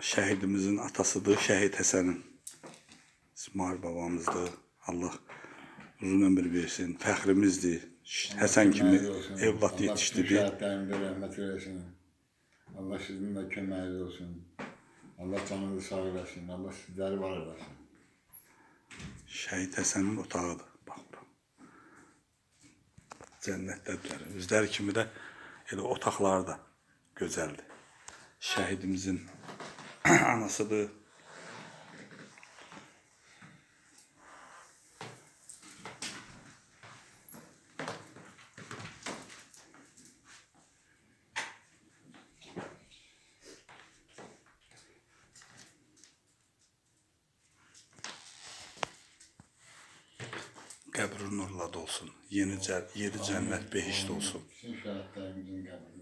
şəhidimizin atasıdır, Şəhid Həsənin. İsmail babamızdır. Allah uzun ömür versin. Fəxrimizdir. Həsən kimi evlat yetişdirdi. Allah şəhidlərimizə rəhmət eləsin. Allah sizinlə köməkli olsun. Allah canınızı sağ eləsin. Allah sizləri var eləsin. Şəhid Həsənin otağıdır. Bax bura. Cənnətdədirlər. Özləri kimi də elə otaqları da gözəldir. Şəhidimizin anasıdır. Qəbri nurla dolsun. Yeri cənnət behişt olsun.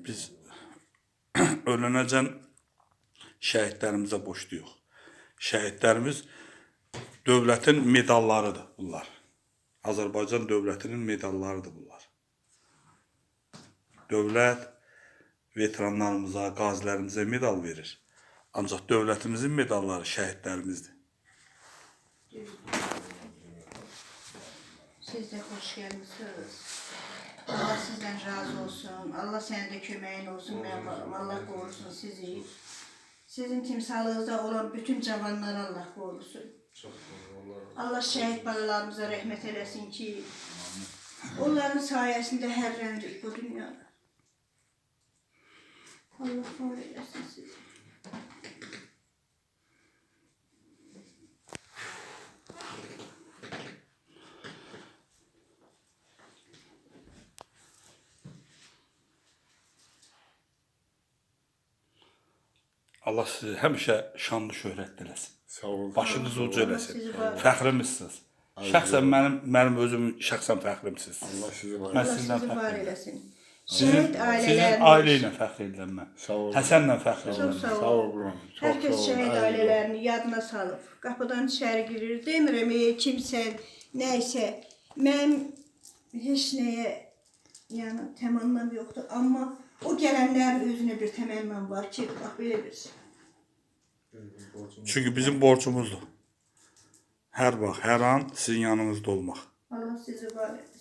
Biz ölənəcən şəhidlərimizə borcluyuq. Şəhidlərimiz dövlətin medallarıdır bunlar. Azərbaycan dövlətinin medallarıdır bunlar. Dövlət veteranlarımıza, qazilərimizə medal verir. Ancaq dövlətimizin medalları şəhidlərimizdir. Siz de hoş gelmişsiniz. Allah sizden razı olsun. Allah senin de kömeğin olsun. Allah korusun sizi. Sizin timsalınızda olan bütün cavanları Allah korusun. Allah şehit balalarımıza rahmet eylesin ki onların sayesinde herrendik bu dünyada. Allah var eylesin sizi. Allah sizi həmişə şanlı şöhrət eləsin. Sağ olun. Başınız ucu eləsin. sizi var. Fəxrimizsiniz. Şəxsən mənim özüm şəxsən fəxrimsiz. Allah sizi var. Mən Allah sizdən sizi fəxr var edirəm. eylesin. Sizin Şehit ailelerimiz. ailə ilə fəxr edirəm mən. Sağ olun. Həsənlə fəxr Çok edirəm. sağ Sağ olun. olun. Çok Herkes sağ olun. şehit Hayırlı ailelerini yadına salıp kapıdan içeri girir. Demirəm kimse neyse. Ben hiç neye yani temennam yoktu ama o gelenlerin özüne bir temennam var ki bak böyle bir şey. Çünki bizim borcumuzdur. Hər vaxt, hər an sizin yanınızda olmaq. Allah sizi var etsin.